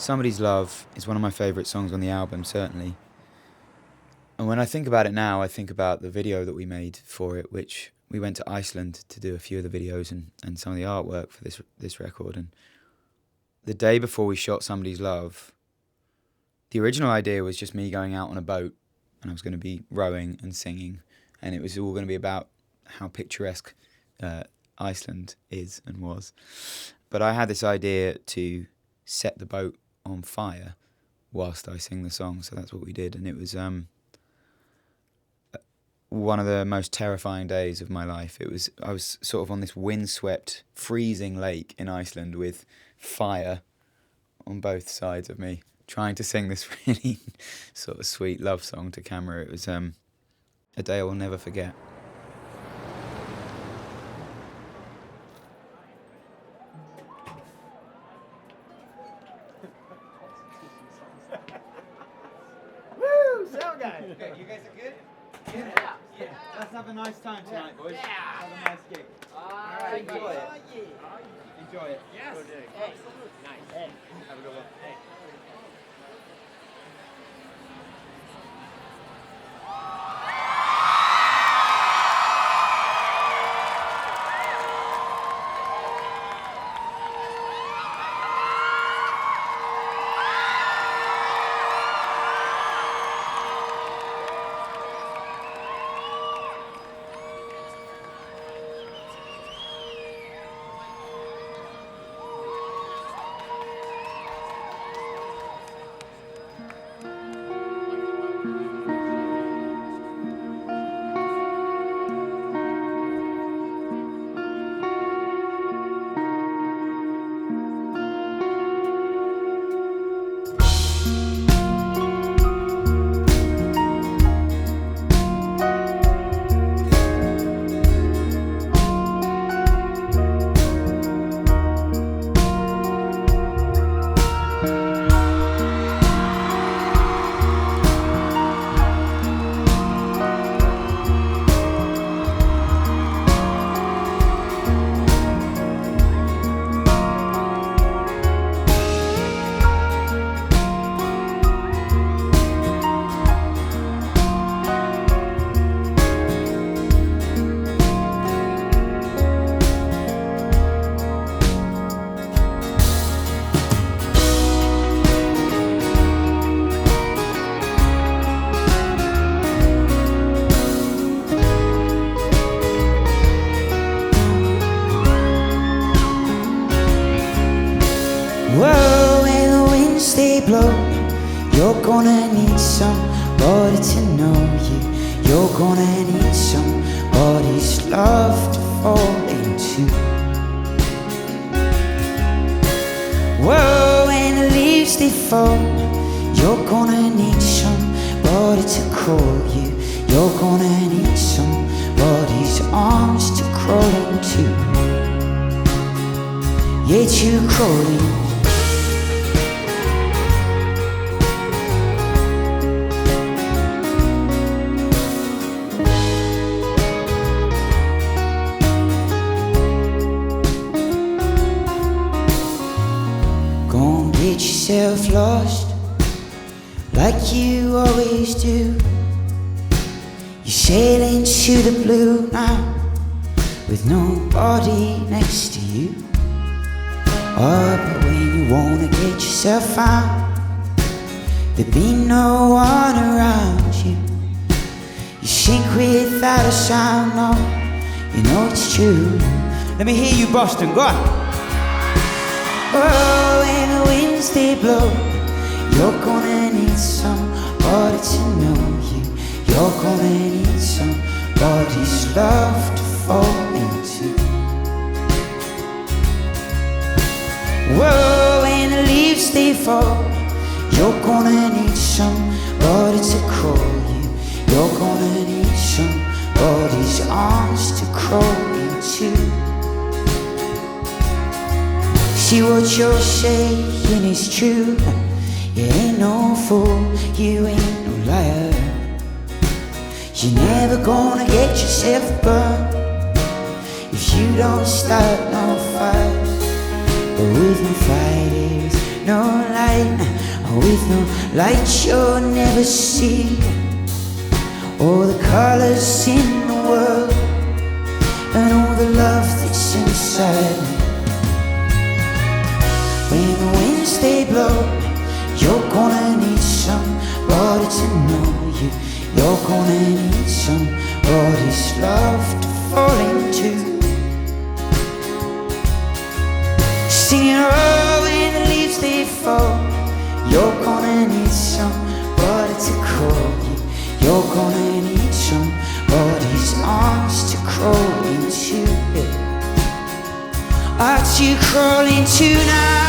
Somebody's Love is one of my favourite songs on the album, certainly. And when I think about it now, I think about the video that we made for it, which we went to Iceland to do a few of the videos and some of the artwork for this record. And the day before we shot Somebody's Love, the original idea was just me going out on a boat, and I was going to be rowing and singing, and it was all going to be about how picturesque Iceland is and was. But I had this idea to set the boat on fire whilst I sing the song, so that's what we did. And it was one of the most terrifying days of my life. I was sort of on this windswept, freezing lake in Iceland with fire on both sides of me, trying to sing this really sort of sweet love song to camera. It was a day I will never forget. Woo! Sound guy! Okay, you guys are good? Yeah. Let's have a nice time tonight, boys. Yeah. Have a nice gig. Alright, enjoy it. Enjoy it. Yes. Hey. Nice. Hey. Have a good one. Hey. Whoa, when the winds they blow, you're gonna need somebody to know you. You're gonna need somebody's love to fall into. Whoa, when the leaves they fall, you're gonna need somebody to call you. You're gonna need somebody's arms to crawl into. Yeah, to crawl in. Get yourself lost like you always do. You're sailing to the blue now with nobody next to you. Oh, but when you wanna get yourself out, there'll be no one around you. You sink without a sound, no, you know it's true. Let me hear you, Boston, go on. Oh, when the winds they blow, you're gonna need somebody to know you. You're gonna need somebody's love to fall into. Whoa, when the leaves they fall, you're gonna need somebody to call you. You're gonna need somebody's arms to crawl into. See what you're saying is true. You ain't no fool, you ain't no liar. You're never gonna get yourself burned if you don't start no fire. But with no fire there's no light. night, with no light you'll never see, all the colors in the world and all the love that's inside me. When the winds they blow, you're gonna need somebody to know you. You're gonna need somebody's love to fall into. Singing, oh, when the leaves they fall, you're gonna need somebody to call you. You're gonna need somebody's arms to crawl into. Arms to crawl into now.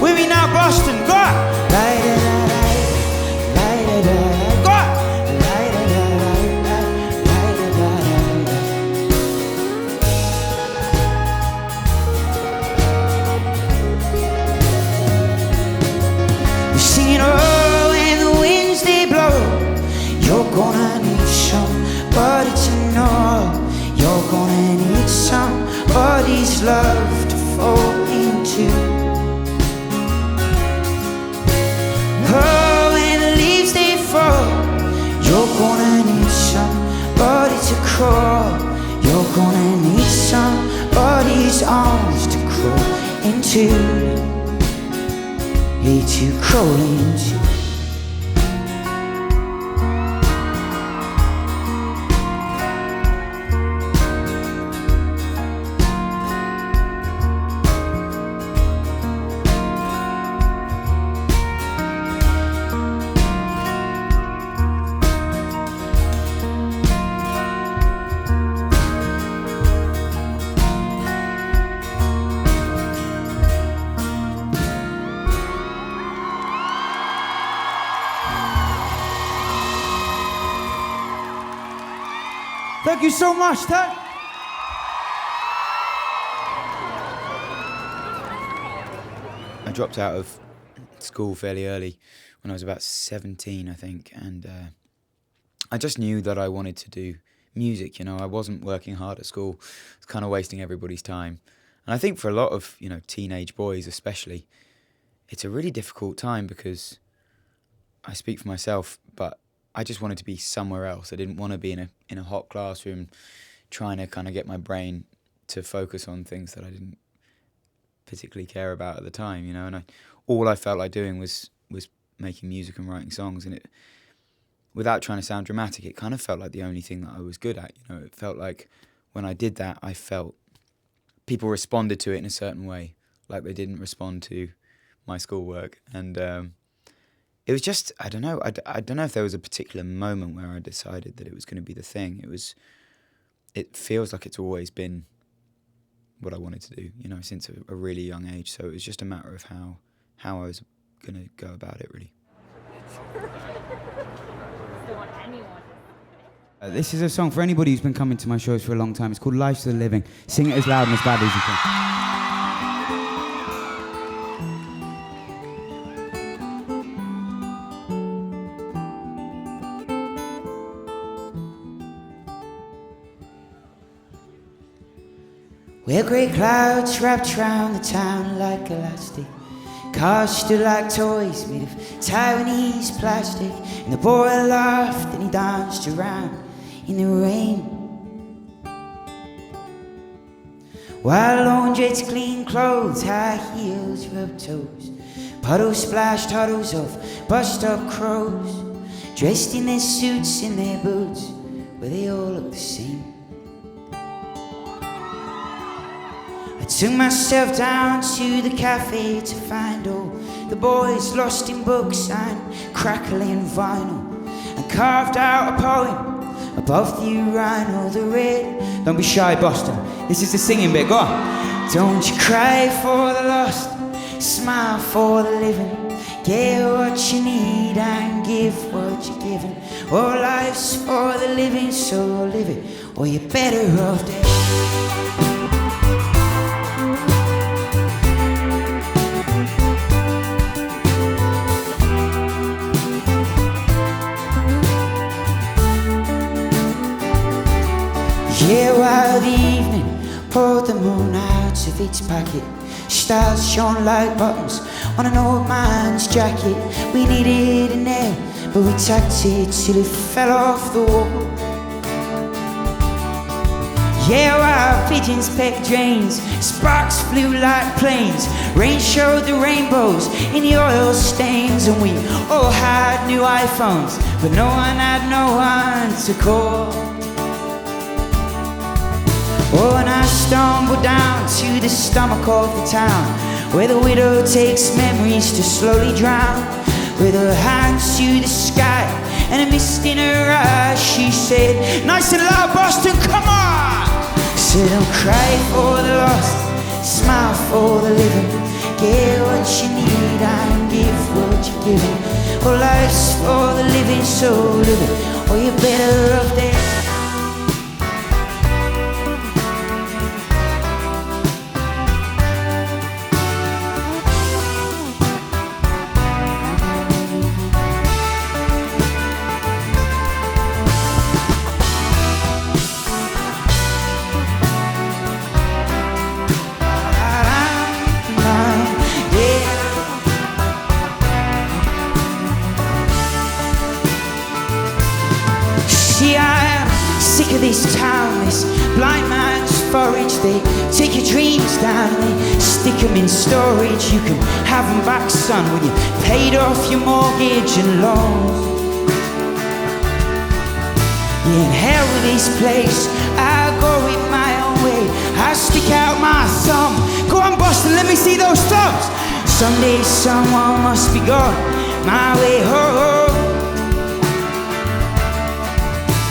With me now, Boston, go! Gonna need somebody to know. You're gonna need somebody's love to fall into. Oh, when the leaves they fall, you're gonna need somebody to crawl. You're gonna need somebody's arms to crawl into. Yeah, to crawl into. Thank you so much, Ted. I dropped out of school fairly early when I was about 17, I think, and I just knew that I wanted to do music, you know. I wasn't working hard at school. I was kind of wasting everybody's time. And I think for a lot of, you know, teenage boys especially, it's a really difficult time because I speak for myself, but I just wanted to be somewhere else. I didn't want to be in a hot classroom trying to kind of get my brain to focus on things that I didn't particularly care about at the time, you know. And all I felt like doing was making music and writing songs, and it, without trying to sound dramatic, it kind of felt like the only thing that I was good at, you know. It felt like when I did that, I felt people responded to it in a certain way, like they didn't respond to my schoolwork. And it was just, I don't know. I don't know if there was a particular moment where I decided that it was going to be the thing. It feels like it's always been what I wanted to do, you know, since a really young age. So it was just a matter of how I was going to go about it, really. This is a song for anybody who's been coming to my shows for a long time. It's called Life's the Living. Sing it as loud and as badly as you can. Where grey clouds wrapped round the town like elastic, cars stood like toys made of Taiwanese plastic, and the boy laughed and he danced around in the rain, while laundrettes clean clothes, high heels rubbed toes, puddles splashed huddles of bust up crows, dressed in their suits and their boots, where they all look the same. Took myself down to the cafe to find all the boys lost in books and crackling vinyl, and carved out a poem above the urinal, the red. Don't be shy, Boston. This is the singing bit. Go on. Don't you cry for the lost, smile for the living, get what you need and give what you're given. Oh, life's for the living, so live it, or you're better off dead. Yeah, while the evening poured the moon out of its pocket, stars shone like buttons on an old man's jacket. We needed a nail, but we tacked it till it fell off the wall. Yeah, while pigeons pecked drains, sparks flew like planes, rain showed the rainbows in the oil stains, and we all had new iPhones, but no one had no one to call. Oh, and I stumbled down to the stomach of the town, where the widow takes memories to slowly drown. With her hands to the sky and a mist in her eyes, she said, nice and loud, Boston, come on! Said, don't cry for the lost, smile for the living. Get what you need and give what you're given. Oh, life's for the living, so live it, or you're better off dead. This town, this blind man's forage. They take your dreams down and they stick them in storage. You can have them back, son, when you paid off your mortgage and loans. Yeah, in hell with this place, I'll go it my own way. I'll stick out my thumb. Go on, Boston, let me see those thumbs. Someday someone must be gone my way home.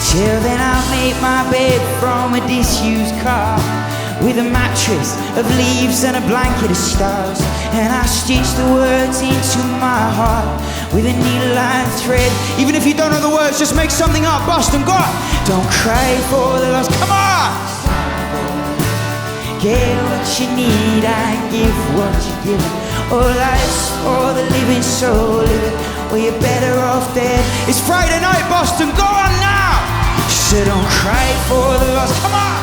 Till then I'll make my bed from a disused car, with a mattress of leaves and a blanket of stars. And I stitch the words into my heart with a needle and thread. Even if you don't know the words, just make something up. Boston, go on. Don't cry for the lost, come on! Get what you need and give what you're given. Oh, life's for the living, so live it, or you're better off dead. It's Friday night, Boston, go on now! So don't cry for the lost, come on!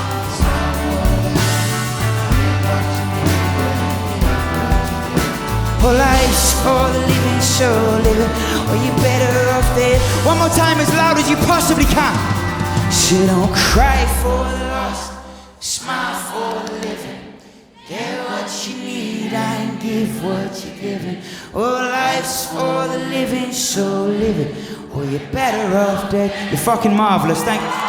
Oh, life's for the living, so live it, or you're better off dead. One more time, as loud as you possibly can. So don't cry for the lost, smile for the living. Get what you need and give what you're given. Oh, life's for the living, so live it, or you're better off dead. You're fucking marvelous, thank you.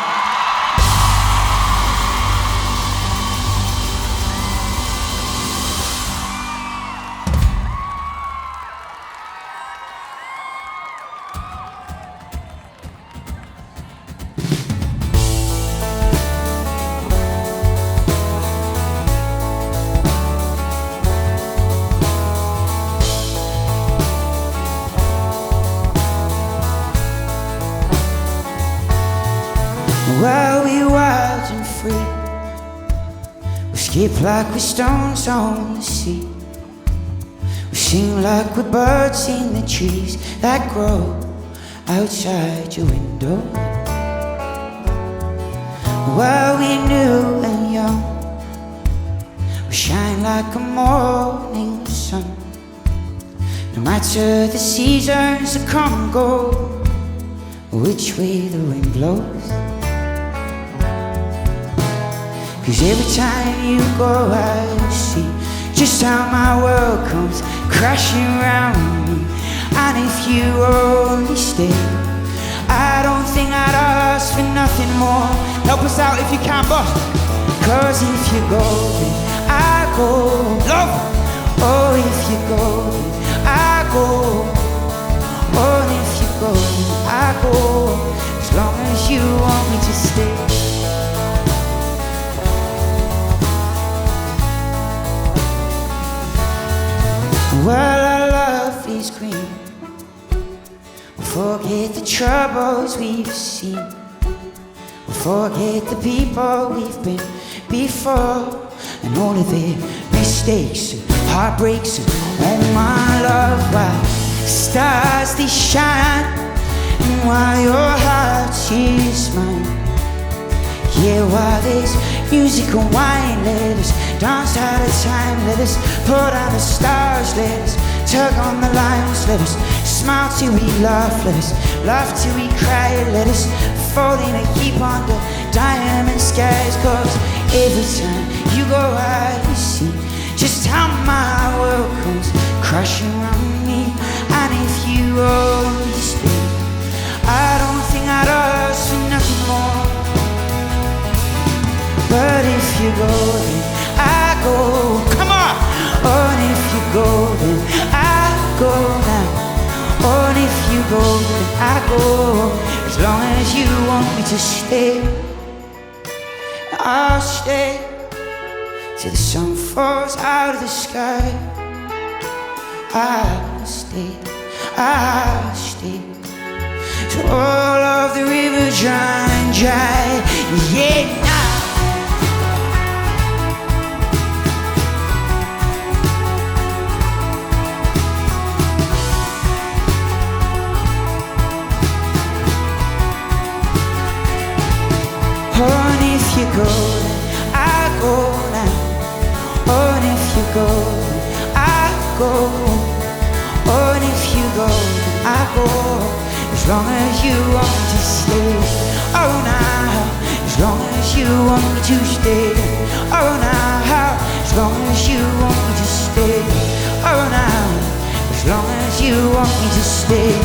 While we're wild and free, we skip like we're stones on the sea. We sing like we're birds in the trees that grow outside your window. While we're new and young, we shine like a morning sun. No matter the seasons that come and go, which way the wind blows. 'Cause every time you go I see just how my world comes crashing around me. And if you only stay, I don't think I'd ask for nothing more. Help us out if you can, boss. 'Cause if you go, then I go. Love. Oh, if you go, then I go. Oh, and if you go, then I go. As long as you want me to stay. Well, our love is green. We'll forget the troubles we've seen. We'll forget the people we've been before, and all of their mistakes and heartbreaks. And oh my love, while stars they shine, and while your heart is mine, Yeah, while there's music and wine, let us dance out of time. Let us pull down the stars, let us tug on the lines. Let us smile till we laugh, let us laugh till we cry. Let us fall in a heap under diamond skies. Cause every time you go out, you see just how my world comes crashing around me. And if you only stay, I don't think I'd ask for nothing more. But if you go, then I go. Come on! Oh, and if you go, then I go now. Oh, and if you go, then I go. As long as you want me to stay, I'll stay till the sun falls out of the sky. I'll stay, I'll stay till all of the rivers run dry. Yeah, now. Oh, and if you go, then I go now. Oh, and if you go, then I go. Oh, and if you go, then I go. As long as you want me to stay. Oh, now. As long as you want me to stay. Oh, now. As long as you want me to stay. Oh, now. As long as you want me to stay.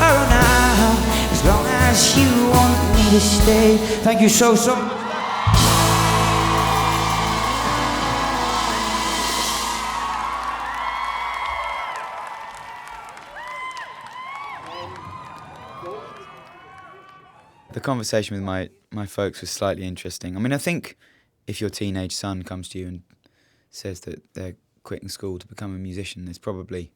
Oh, now. As long as you want me to stay. Thank you so much. The conversation with my folks was slightly interesting. I mean, I think if your teenage son comes to you and says that they're quitting school to become a musician, there's probably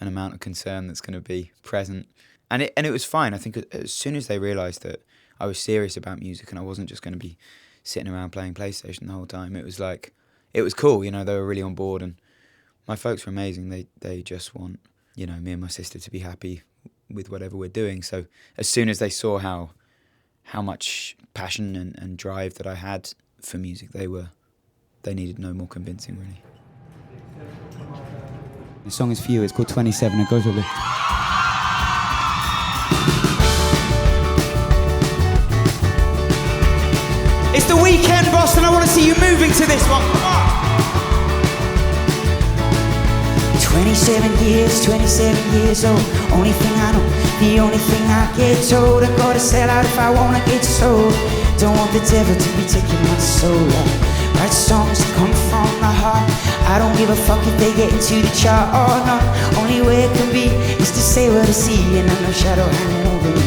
an amount of concern that's going to be present. And it was fine. I think as soon as they realised that I was serious about music and I wasn't just going to be sitting around playing PlayStation the whole time, it was like, it was cool, you know, they were really on board. And my folks were amazing. They just want, you know, me and my sister to be happy with whatever we're doing. So as soon as they saw how much passion and drive that I had for music, they needed no more convincing, really. The song is for you. It's called 27. It goes with it. It's the weekend, Boston. I want to see you moving to this one. Come on. 27 years old. Only thing I know, the only thing I get told, I gotta sell out if I wanna get sold. Don't want the devil to be taking my soul. Write songs that come from the heart. I don't give a fuck if they get into the chart or not. Only way it can be is to say what I see, and I'm no shadow hanging over me.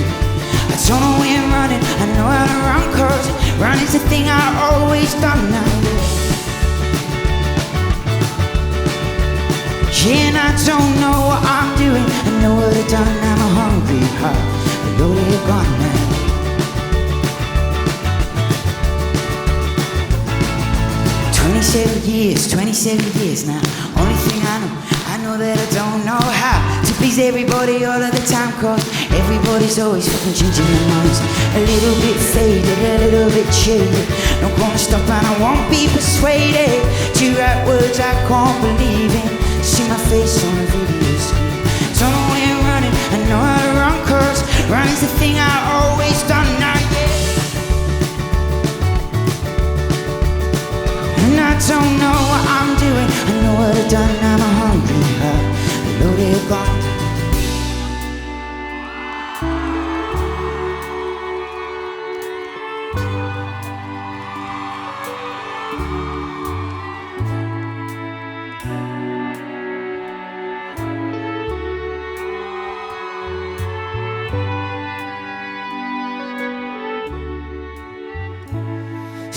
I don't know where I'm running, I know how to run, cause running's the thing I always done now. Yeah, and I don't know what I'm doing, I know what I've done, I'm a hungry heart, a loaded gun now. 27 years now. Only thing I know that I don't know how to please everybody all of the time, cause everybody's always fucking changing their minds. A little bit faded, a little bit jaded. Not gonna stop and I won't be persuaded to write words I can't believe in. See my face on a video screen. Don't know where I'm running, I know how to run, cause running's the thing I always done now, yeah. And I don't know what I'm doing, I know what I've done, I'm a hungry heart, a loaded gun.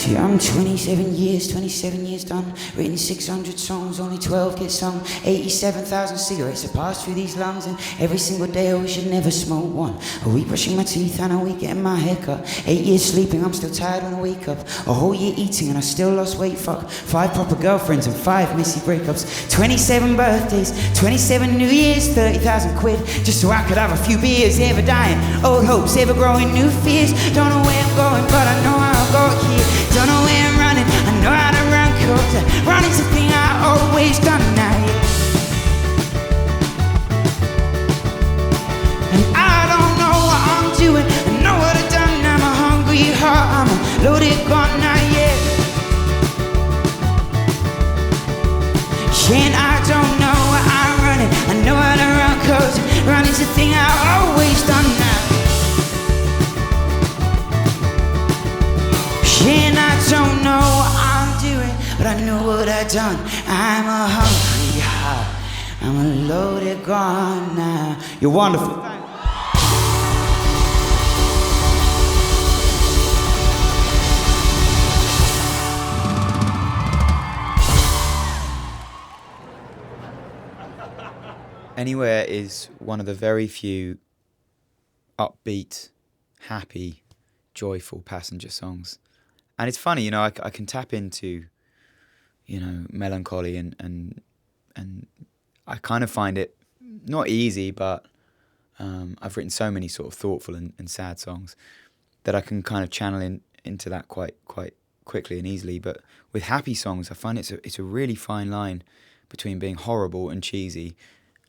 See, I'm 27 years done. Written 600 songs, only 12 get sung. 87,000 cigarettes have passed through these lungs, and every single day I wish I'd never smoked one. A week brushing my teeth and a week getting my hair cut. 8 years sleeping, I'm still tired when I wake up. A whole year eating and I still lost weight, fuck. 5 proper girlfriends and 5 messy breakups. 27 birthdays, 27 New Years, 30,000 quid just so I could have a few beers. Ever dying, old hopes, ever growing new fears. Don't know where I'm going, but I know how I got here. Don't know where I'm running, I know how to run, cause running's the thing I always done now, yeah. And I don't know what I'm doing, I know what I've done. I'm a hungry heart, I'm a loaded gun now, yeah. And I don't know where I'm running, I know how to run, cause running's the thing I always done now. And I don't know what I'm doing, but I know what I've done. I'm a hungry heart, I'm a loaded gun now. You're wonderful. Anywhere is one of the very few upbeat, happy, joyful passenger songs. And it's funny, you know, I can tap into, you know, melancholy and I kind of find it not easy, but I've written so many sort of thoughtful and sad songs that I can kind of channel into that quite quickly and easily. But with happy songs, I find it's a really fine line between being horrible and cheesy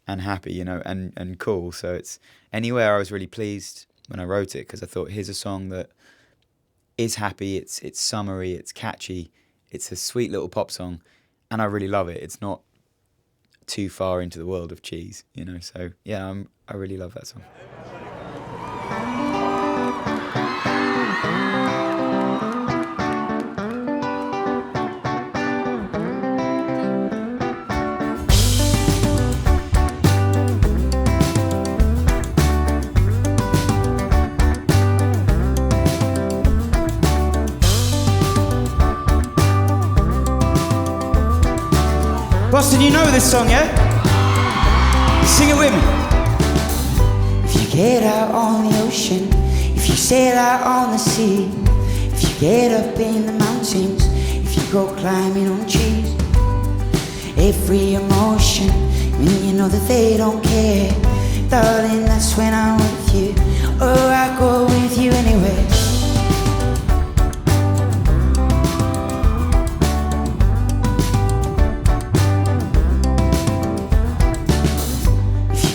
and happy, you know, and cool. So it's Anywhere, I was really pleased when I wrote it because I thought, here's a song that is happy, it's summery, it's catchy, it's a sweet little pop song, and I really love it. It's not too far into the world of cheese, you know. So yeah, I really love that song. Boston, you know this song, yeah? Sing it with me. If you get out on the ocean, if you sail out on the sea, if you get up in the mountains, if you go climbing on trees, every emotion, when you know that they don't care, darling, that's when I'm with you. Oh, I go with you anywhere.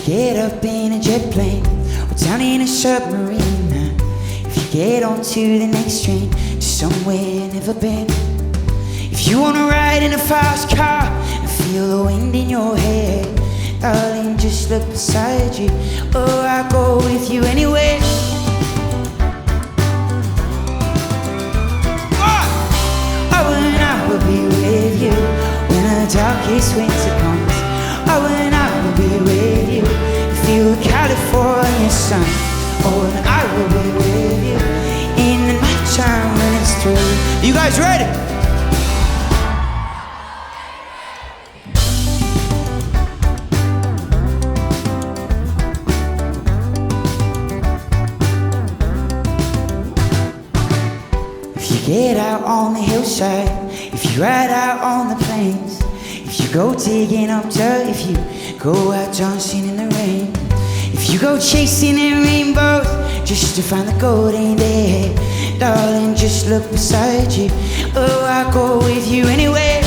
Get up in a jet plane or down in a submarine. If you get onto the next train to somewhere you've never been. If you wanna ride in a fast car and feel the wind in your hair, darling, just look beside you. Oh, I go with you anywhere. Oh, and I will be with you when the darkest winter comes. Oh, and I will be with you. Feel the California sun. Oh, and I will be with you in the nighttime when it's through. You guys ready? If you get out on the hillside, if you ride out on the plains, if you go digging up dirt, if you go out dancing in the rain, if you go chasing in rainbows just to find the gold ain't there, darling, just look beside you. Oh, I go with you anywhere.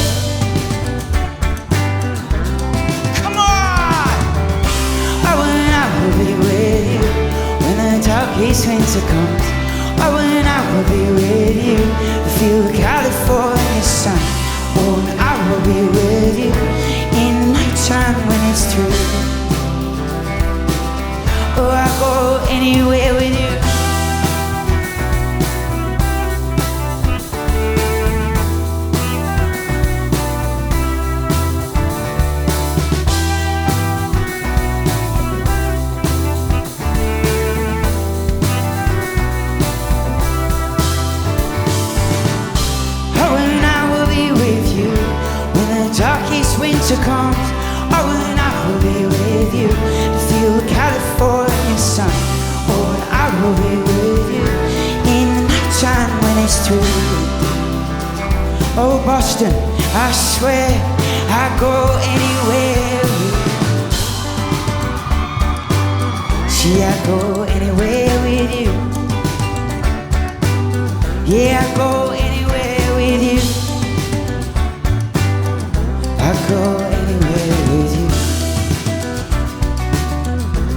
Come on! Oh, and I will be with you when the darkest winter comes. Oh, and I will be with you. Feel the California sun. Oh, and I will be with you in the nighttime when it's through. Oh, I go anywhere with you. you, to feel the California sun. Oh, and I will be with you in the nighttime when it's through. Oh, Boston, I swear I'd go anywhere with you. See, I'd go anywhere with you. Yeah, I'd go anywhere with you. I'd go anywhere with you.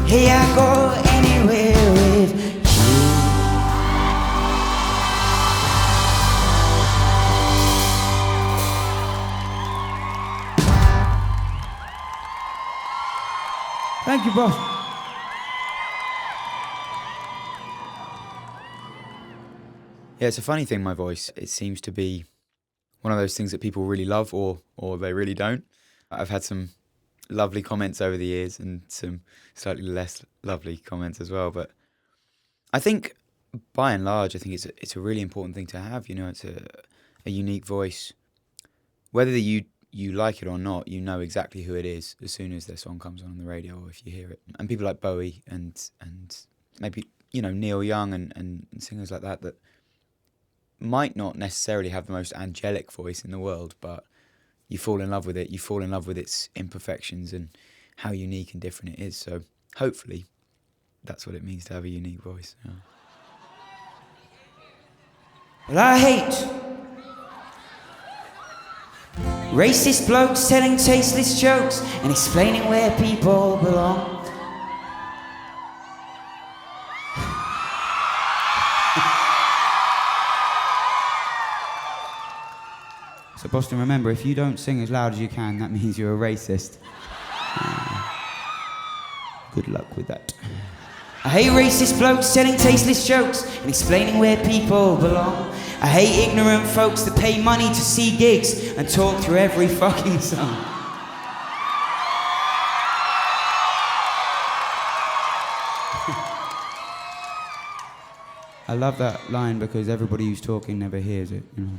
Hey, I'd go anywhere with you. Thank you, boss. Yeah, it's a funny thing, my voice. It seems to be one of those things that people really love or they really don't. I've had some lovely comments over the years and some slightly less lovely comments as well. But I think, by and large, I think it's a really important thing to have. You know, it's a unique voice. Whether you like it or not, you know exactly who it is as soon as their song comes on the radio or if you hear it. And people like Bowie and maybe, you know, Neil Young and singers like that might not necessarily have the most angelic voice in the world, but you fall in love with it. You fall in love with its imperfections and how unique and different it is. So hopefully that's what it means to have a unique voice. Yeah. Well, I hate racist blokes telling tasteless jokes and explaining where people belong. So, Boston, remember, if you don't sing as loud as you can, that means you're a racist. Good luck with that. I hate racist blokes telling tasteless jokes and explaining where people belong. I hate ignorant folks that pay money to see gigs and talk through every fucking song. I love that line because everybody who's talking never hears it, you know.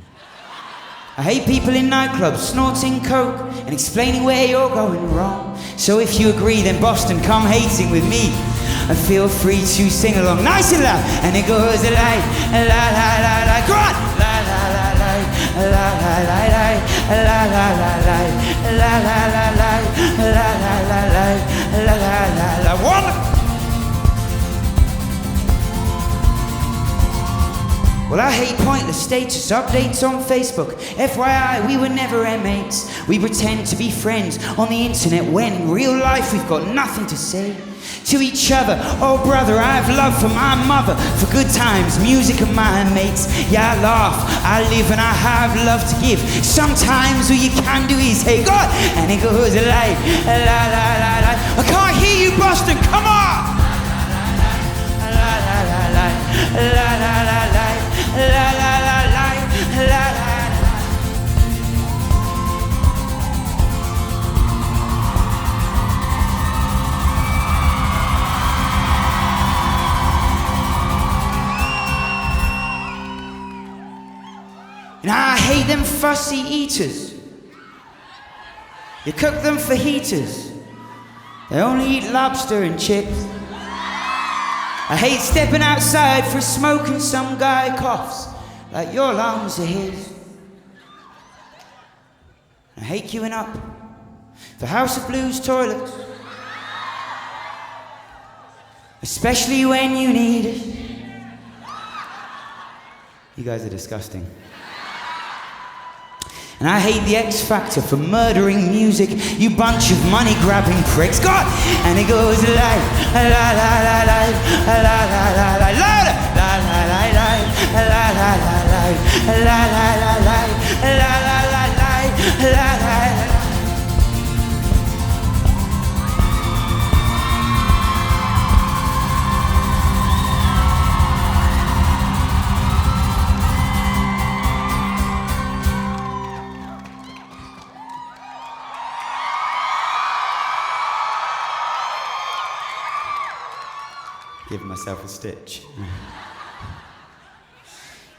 I hate people in nightclubs snorting coke and explaining where you're going wrong. So if you agree, then Boston, come hating with me and feel free to sing along nice and loud. And it goes like la la la la, go on! La la la la, la la la la, la la la la, la la la la, la la la la, la la la la. Well, I hate pointless status updates on Facebook. FYI, we were never mates. We pretend to be friends on the internet when in real life we've got nothing to say to each other. Oh brother, I have love for my mother, for good times, music and my mates. Yeah, I laugh, I live and I have love to give. Sometimes all you can do is hey God, and it goes like la la la la. I can't hear you, Boston, come on! La la la la, la la la la, la la la la, la la la. And I hate them fussy eaters. You cook them for heaters. They only eat lobster and chips. I hate stepping outside for a smoke and some guy coughs like your lungs are his. I hate queuing up for House of Blues toilets, especially when you need it. You guys are disgusting. And I hate the X Factor for murdering music, you bunch of money-grabbing pricks. God! And it goes like la la la la la la la la la louder! La la la la la la la la la la la la la la la la. Giving myself a stitch.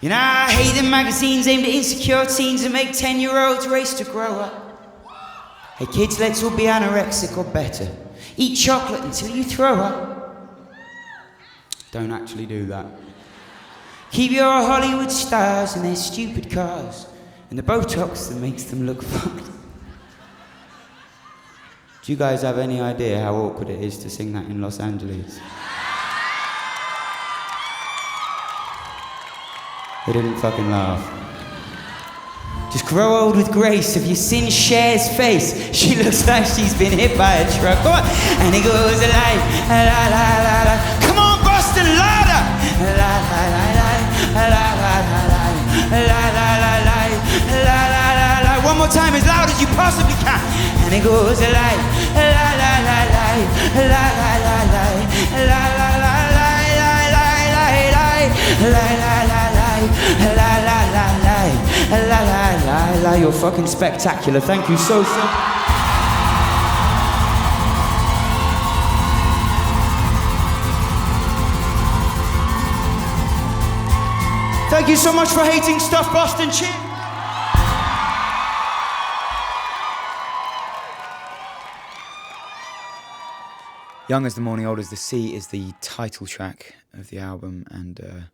You know, I hate the magazines aimed at insecure teens that make 10-year-olds race to grow up. Hey kids, let's all be anorexic or better. Eat chocolate until you throw up. Don't actually do that. Keep your Hollywood stars in their stupid cars and the Botox that makes them look fucked. Do you guys have any idea how awkward it is to sing that in Los Angeles? They didn't fucking laugh. Just grow old with grace. If you seen Shea's face, she looks like she's been hit by a truck. Come on. And it goes like la la la la. Come on, Boston, louder. La la la la la la la la la la la la la la. One more time, as loud as you possibly can. And it goes like la la la la la la la la la la la la la la la la. La la la la la la la. You're fucking spectacular. Thank you so. Thank you so much for hating stuff, Boston. Cheers. Young as the Morning, Old as the Sea is the title track of the album, and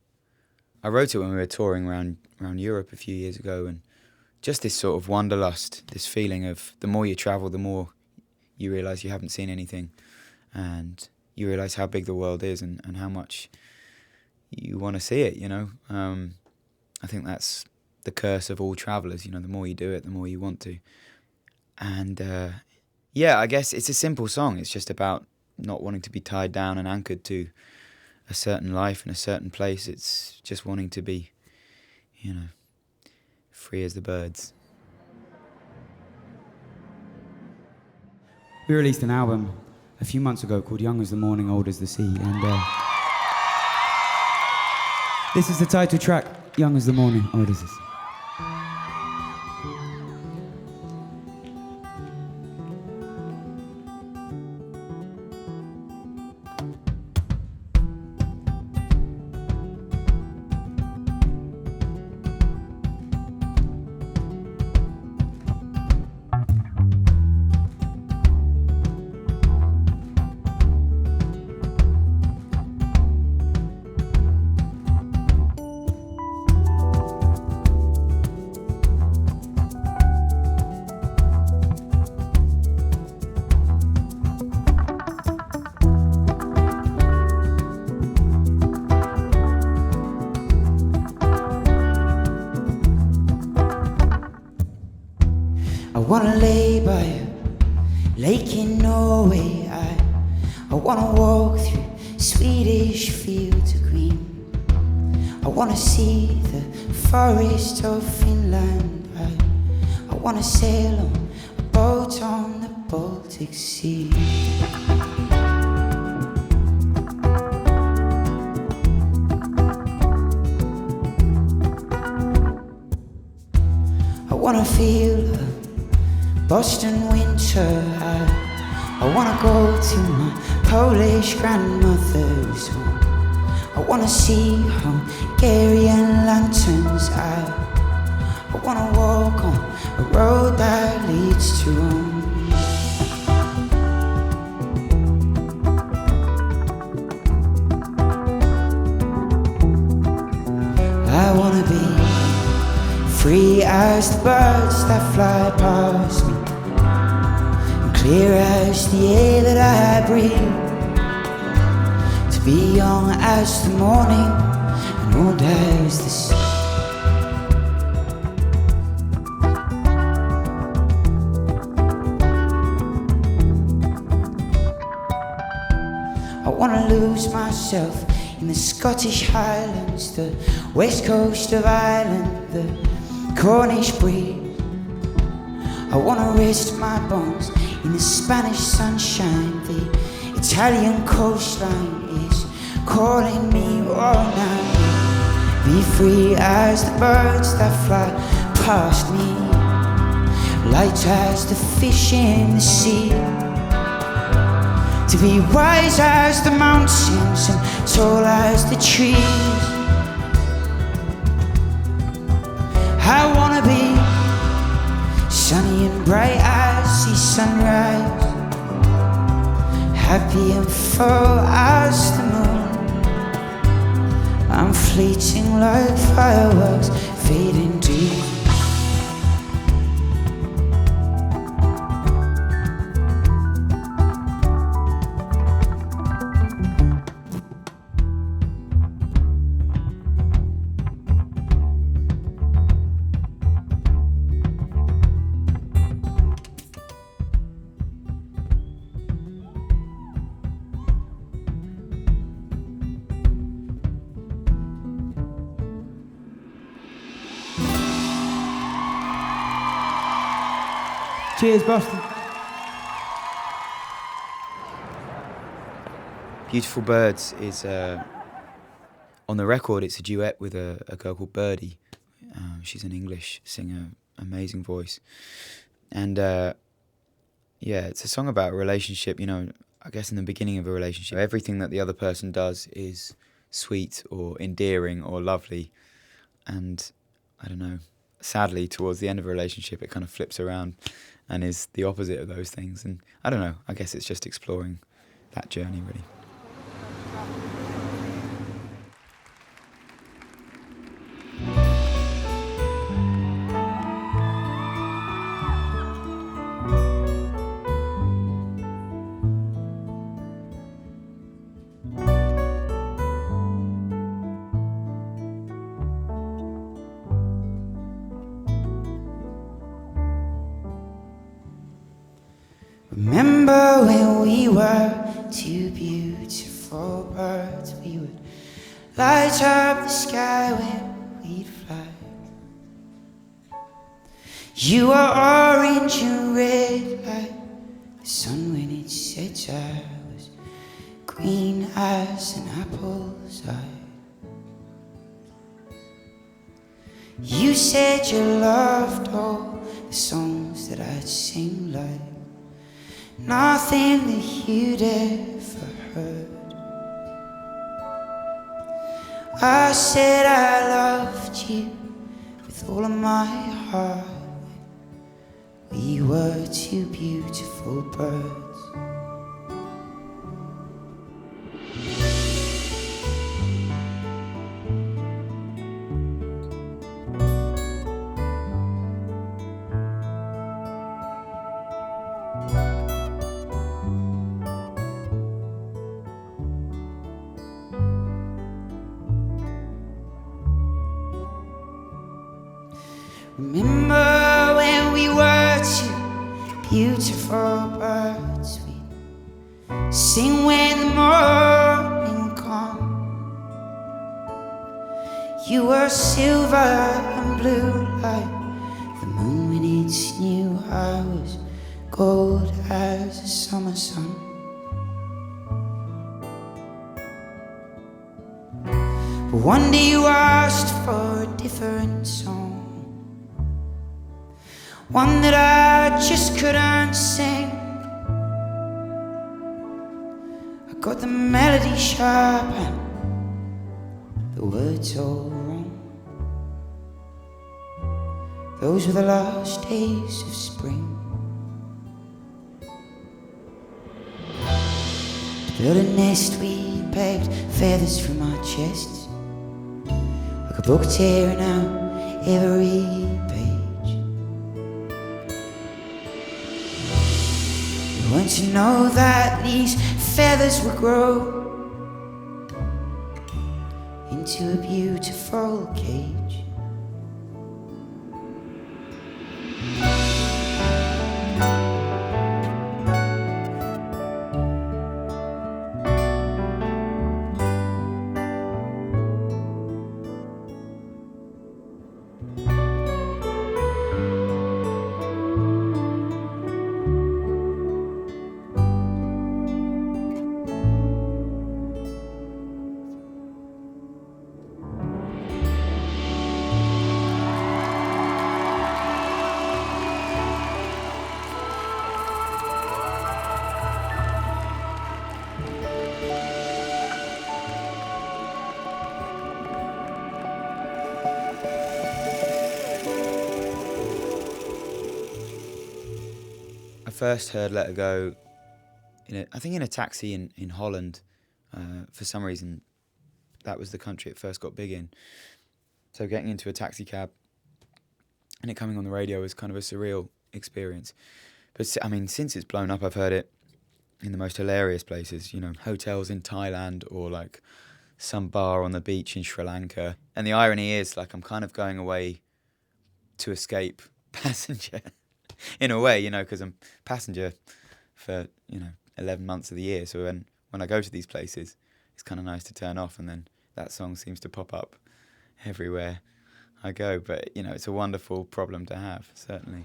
I wrote it when we were touring around Europe a few years ago, and just this sort of wanderlust, this feeling of the more you travel, the more you realise you haven't seen anything, and you realise how big the world is and how much you want to see it, you know. I think that's the curse of all travellers, you know, the more you do it, the more you want to. And yeah, I guess it's a simple song. It's just about not wanting to be tied down and anchored to a certain life in a certain place. It's just wanting to be, you know, free as the birds. We released an album a few months ago called Young as the Morning, Old as the Sea, and this is the title track, Young as the Morning, Old as the Sea. I wanna lay by a lake in Norway. I wanna walk through Swedish fields of green. I wanna see the forest of Finland. I wanna sail on a boat on the Baltic Sea. I wanna feel Boston winter. I wanna go to my Polish grandmother's home. I wanna see Hungarian lanterns. I wanna walk on a road that leads to Rome. I wanna be free as the birds that fly past me, and clear as the air that I breathe. To be young as the morning and old as the sea. I wanna lose myself in the Scottish Highlands, the west coast of Ireland, the Cornish breeze. I wanna rest my bones in the Spanish sunshine. The Italian coastline is calling me all night. Be free as the birds that fly past me, light as the fish in the sea. To be wise as the mountains and tall as the trees. I wanna be sunny and bright as the sunrise. happy and full as the moon. I'm fleeting like fireworks fading deep. Cheers, Boston. Beautiful Birds is, on the record, it's a duet with a girl called Birdie. She's an English singer, amazing voice. And yeah, it's a song about a relationship, you know, I guess in the beginning of a relationship, everything that the other person does is sweet or endearing or lovely. And I don't know, sadly, towards the end of a relationship, it kind of flips around and is the opposite of those things. And I don't know, I guess it's just exploring that journey, really. Remember when we were two beautiful birds? We would light up the sky when we'd fly. You were orange and red like the sun when it sets. I was green as an apple's eye. You said you loved all the songs that I'd sing, like nothing that you'd ever heard. I said I loved you with all of my heart. We were two beautiful birds. Remember when we were two beautiful birds? We'd sing when the morning come. You were silver and blue like the moon when it's new. I was gold as a summer sun. But one day you asked for a different song, one that I just couldn't sing. I got the melody sharp and the words all wrong. Those were the last days of spring. To build a nest we pegged feathers from our chests, like a book tearing out every page. Weren't to know that these feathers would grow into a beautiful cage. I first heard Let Her Go I think in a taxi in Holland. For some reason, that was the country it first got big in. So getting into a taxi cab and it coming on the radio was kind of a surreal experience. But I mean, since it's blown up, I've heard it in the most hilarious places, you know, hotels in Thailand or like some bar on the beach in Sri Lanka. And the irony is, like, I'm kind of going away to escape passenger in a way, you know, because I'm passenger for, 11 months of the year. So when I go to these places, it's kind of nice to turn off, and then that song seems to pop up everywhere I go. But, it's a wonderful problem to have, certainly.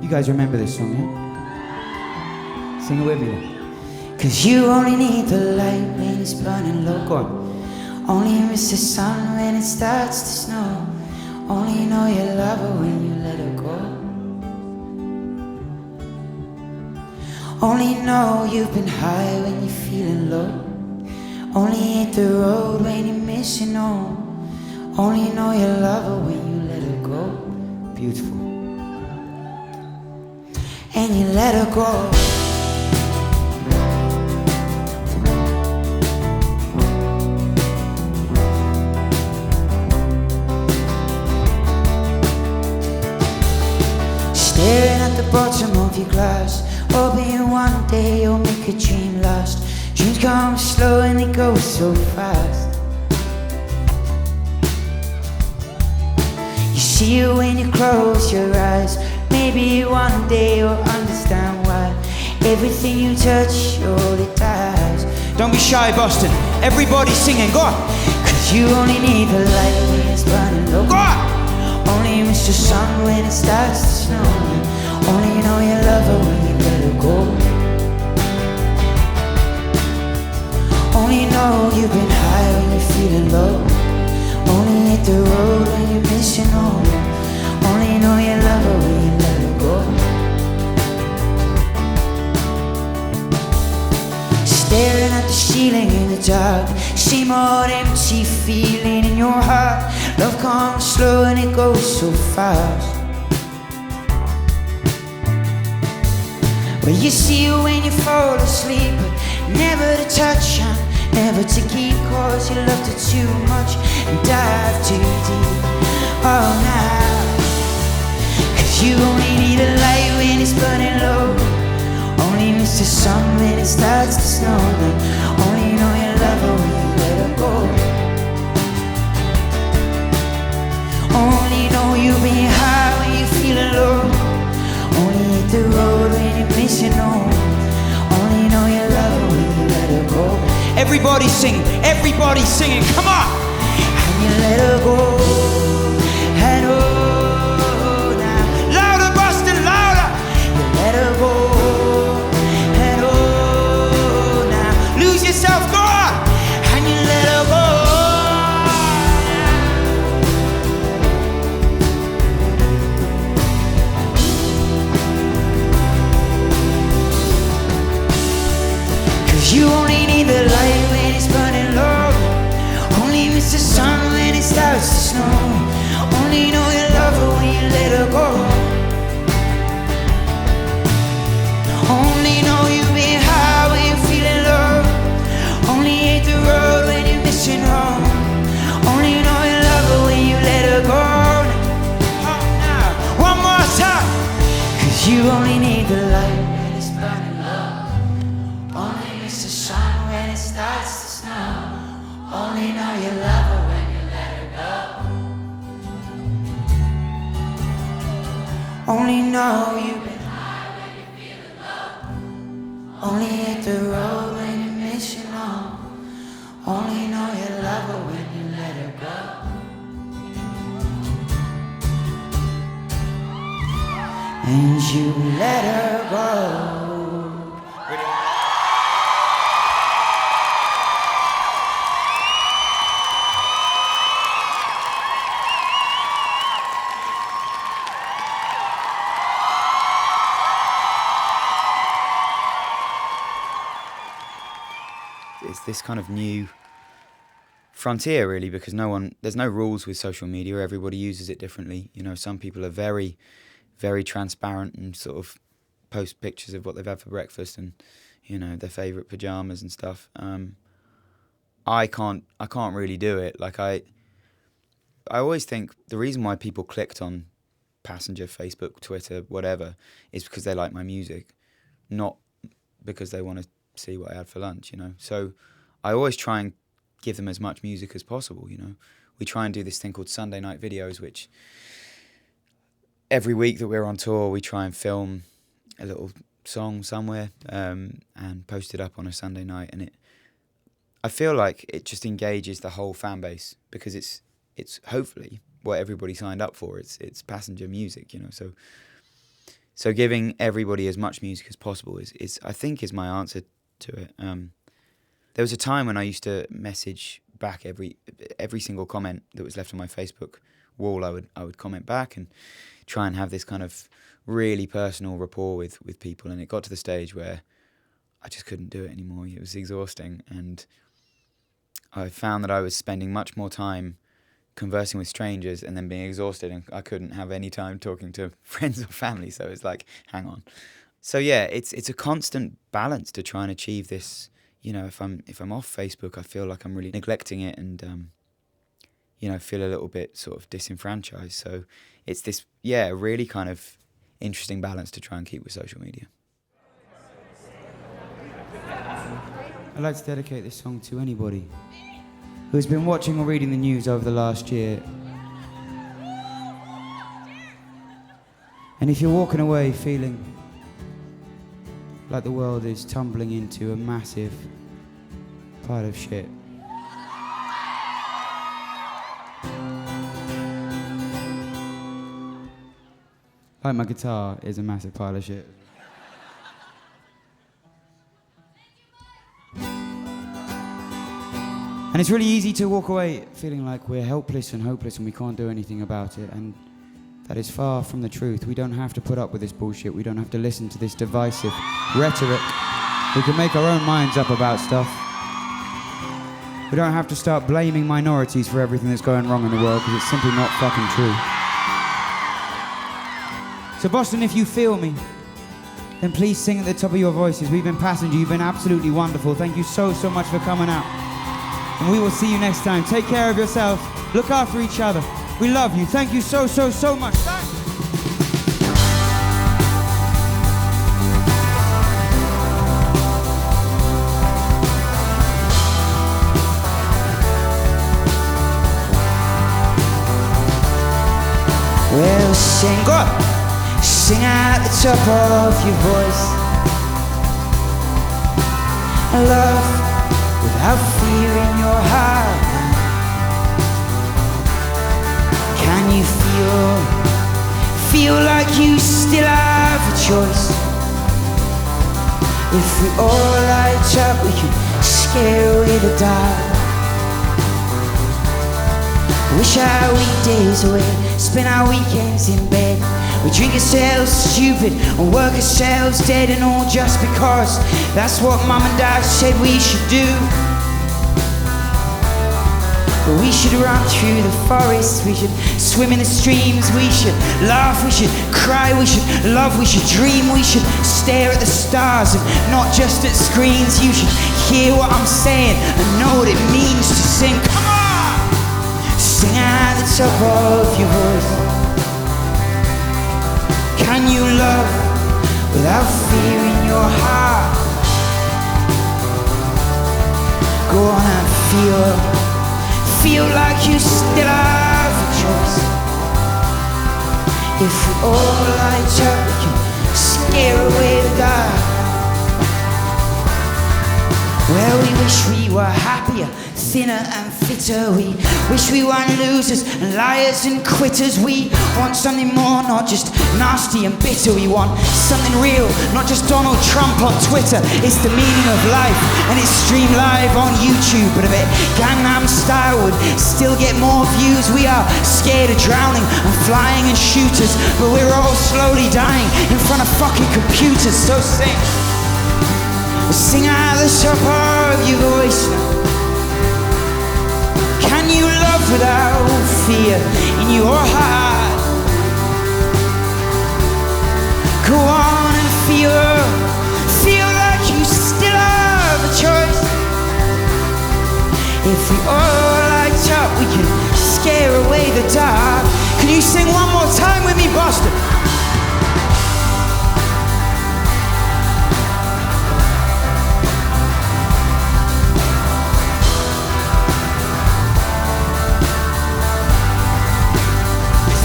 You guys remember this song, yeah? Sing it with me. Cause you only need the light when it's burning low. Go on. Only miss the sun when it starts to snow. Only know you love her when you let her go. Only know you've been high when you're feeling low. Only hit the road when you're missing home. Only know you love her when you let her go. Beautiful. And you let her go. Staring at the bottom of your glass, hoping one day you'll make a dream last. Dreams come slow and they go so fast. You see it when you close your eyes. Maybe one day you'll understand why everything you touch surely dies. Don't be shy, Boston. Everybody singing. Go on. Cause you only need the light when it's burning low. Go on. Only miss the sun when it starts to snow. Only know you love her when you let her go. Only know you've been high when you're feeling low. Only hit the road when you're missing home. Only know you love her when you let her go. Staring at the ceiling in the dark, same old empty feeling in your heart. Love comes slow and it goes so fast. Well, you see it when you fall asleep, but never to touch and never to keep. Cause you loved her too much and dive too deep. Oh, now you only need a light when it's burning low. Only miss the sun when it starts to snow. Only know you love her when you let her go. Only know you've been high when you're feeling low. Only hit the road when you're missing home. Only know you love her when you let her go. Everybody singing. Everybody singing. Come on. And you let her go. And oh, let her go, and oh, now lose yourself, go on, and you let her go. Cause you only need the light when it's burning low. Only miss the sun when it starts to snow. Only know you love her when you let her go. Only know you've been high when you're feeling low. Only hate the road when you're missing home. Only know you love her when you let her go. Now, one more time. Cause you only need the light when it's burning low. Only miss the sun when it starts to snow. Only know you love her when you let her go. Only know you've been only hit the road when you're missing home. Only know you love her when you let her go. And you let her go. it's this kind of new frontier, really, because there's no rules with social media. Everybody uses it differently. You know, some people are very, very transparent and sort of post pictures of what they've had for breakfast and, you know, their favourite pyjamas and stuff. I can't really do it. Like I always think the reason why people clicked on Passenger, Facebook, Twitter, whatever, is because they like my music, not because they want to see what I had for lunch, you know. So I always try and give them as much music as possible, you know. We try and do this thing called Sunday night videos, which every week that we're on tour, we try and film a little song somewhere and post it up on a Sunday night. And I feel like it just engages the whole fan base, because it's hopefully what everybody signed up for. It's Passenger music, you know. So giving everybody as much music as possible is I think is my answer to it. There was a time when I used to message back every single comment that was left on my Facebook wall. I would comment back and try and have this kind of really personal rapport with people, and it got to the stage where I just couldn't do it anymore. It was exhausting, and I found that I was spending much more time conversing with strangers and then being exhausted, and I couldn't have any time talking to friends or family. So it's like, hang on. So yeah, it's a constant balance to try and achieve this. You know, if I'm off Facebook, I feel like I'm really neglecting it, and you know, feel a little bit sort of disenfranchised. So it's this, yeah, really kind of interesting balance to try and keep with social media. I'd like to dedicate this song to anybody who has been watching or reading the news over the last year. And if you're walking away feeling like the world is tumbling into a massive pile of shit, like my guitar is a massive pile of shit. And it's really easy to walk away feeling like we're helpless and hopeless and we can't do anything about it. And that is far from the truth. We don't have to put up with this bullshit. We don't have to listen to this divisive rhetoric. We can make our own minds up about stuff. We don't have to start blaming minorities for everything that's going wrong in the world, because it's simply not fucking true. So Boston, if you feel me, then please sing at the top of your voices. We've been Passenger. You've been absolutely wonderful. Thank you so much for coming out. And we will see you next time. Take care of yourself. Look after each other. We love you. Thank you so much. Bye. Well, sing, go on. Sing at the top of your voice. Love without fear in your heart. Can you feel like you still have a choice? If we all light up, we can scare away the dark. Wish our weekdays away, spend our weekends in bed. We drink ourselves stupid and work ourselves dead, and all just because that's what Mum and Dad said we should do. But we should run through the forest, we should swim in the streams, we should laugh, we should cry, we should love, we should dream, we should stare at the stars and not just at screens. You should hear what I'm saying and know what it means to sing. Come on! Sing at the top of your voice. Can you love without fear in your heart? Go on and feel like you still have a choice. If we all light up, we can scare away the dark. Well, we wish we were happier, thinner and fitter. We wish we weren't losers and liars and quitters. We want something more, not just nasty and bitter. We want something real, not just Donald Trump on Twitter. It's the meaning of life, and it's streamed live on YouTube. But if it Gangnam Style would still get more views. We are scared of drowning and flying and shooters, but we're all slowly dying in front of fucking computers. So sing Sing out the supper of your voice now. Can you love without fear in your heart? Go on and feel like you still have a choice. If we all light up, we can scare away the dark. Can you sing one more time with me, Boston?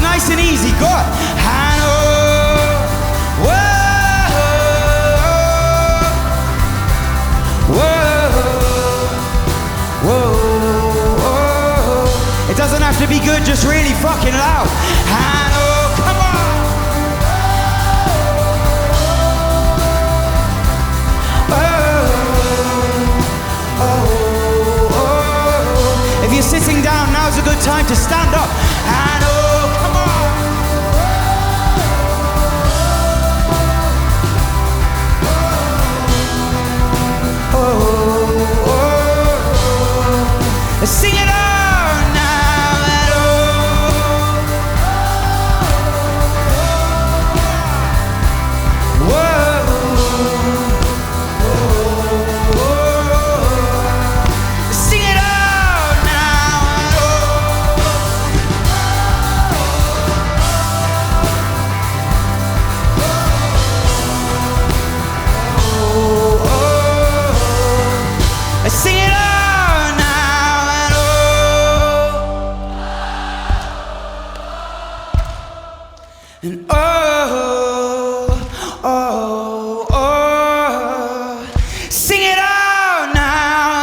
Nice and easy, go on. I know, whoa. It doesn't have to be good, just really fucking loud. I know, come on. If you're sitting down, now's a good time to stand up. I know. Sing it on now and Sing it on now and sing it on. And sing it out now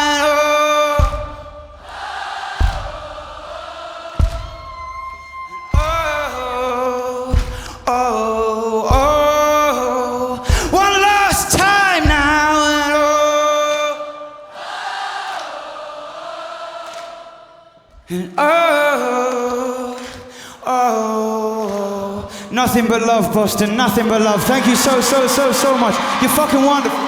and one last time now and nothing but love, Boston, nothing but love. Thank you so much. You're fucking wonderful.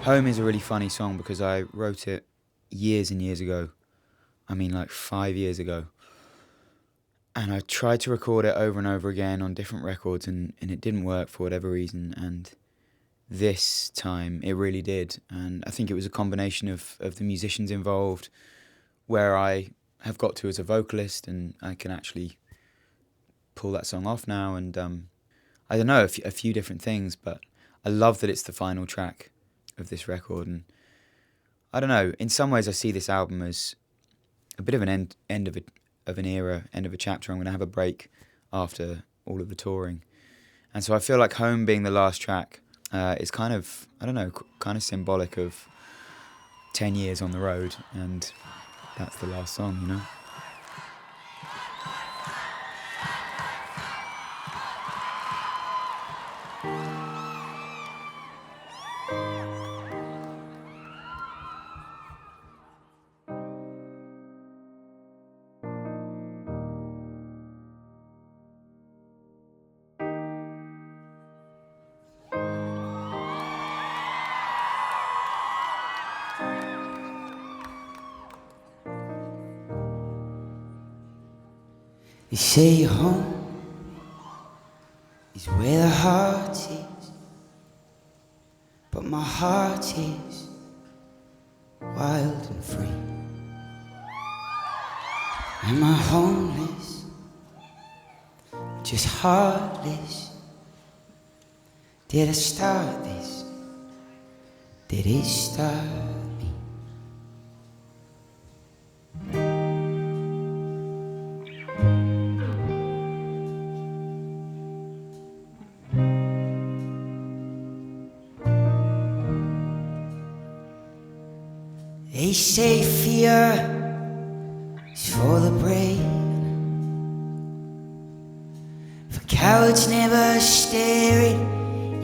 Home is a really funny song because I wrote it years and years ago. I mean, like 5 years ago. And I tried to record it over and over again on different records and it didn't work for whatever reason. And this time it really did. And I think it was a combination of the musicians involved, where I have got to as a vocalist and I can actually pull that song off now. And I don't know, a few different things, but I love that it's the final track of this record. And I don't know, in some ways I see this album as a bit of an end of an era, end of a chapter. I'm going to have a break after all of the touring. And so I feel like Home being the last track is kind of, I don't know, kind of symbolic of 10 years on the road, and that's the last song, you know? They say home is where the heart is, but my heart is wild and free. Am I homeless? Just heartless? Did I start this? Did it start me? They say fear is for the brave, for Cowards never stare it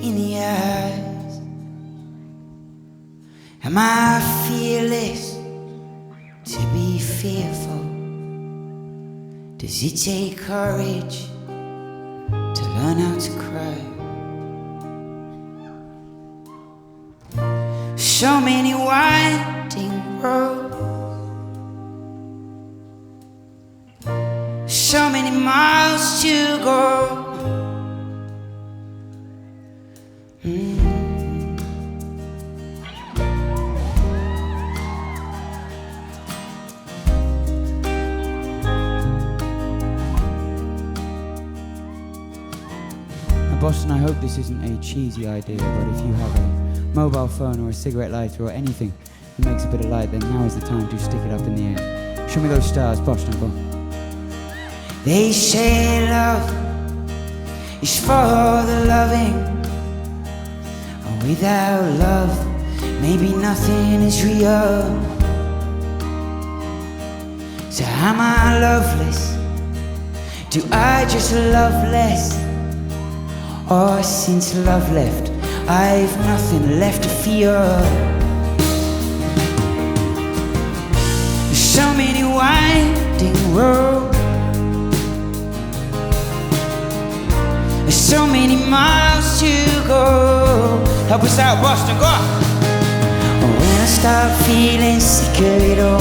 in the eyes. Am I fearless to be fearful? Does it take courage to learn how to cry? So many winding roads, so many miles to go. Now, Boston, I hope this isn't a cheesy idea, but if you have a mobile phone or a cigarette lighter or anything that makes a bit of light, then now is the time to stick it up in the air. Show me those stars, Boston, go on. They say love is for the loving, and without love, maybe nothing is real. So am I loveless? Do I just love less? Or since love left, I've nothing left to fear. So many winding roads, so many miles to go. Help us out, Boston, go on. When I start feeling sick of it all,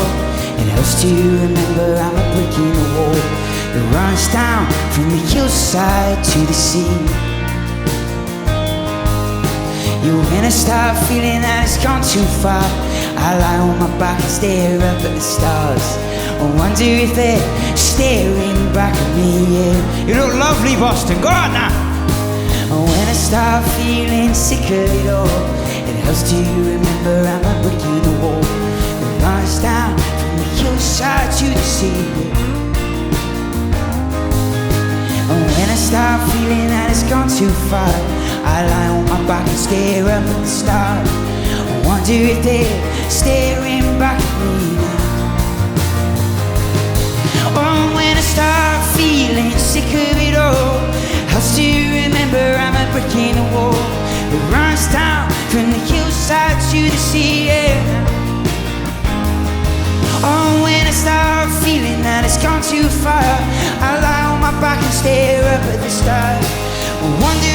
it helps to remember I'm a brick in the wall that runs down from the hillside to the sea. When I start feeling that it's gone too far, I lie on my back and stare up at the stars. I wonder if they're staring back at me, yeah. You look lovely, Boston, go on now. When I start feeling sick of it all, it helps to remember I'm a brick in the wall that runs down from the hillside to the sea. When I start feeling that it's gone too far, I lie on my back and stare up at the stars. I wonder if they're staring back at me now. Oh, when I start feeling sick of it all, helps to remember I'm a brick in the wall that runs down from the hillside to the sea, yeah. Oh, when I start feeling that it's gone too far, I lie on my back and stare up at the stars. I wonder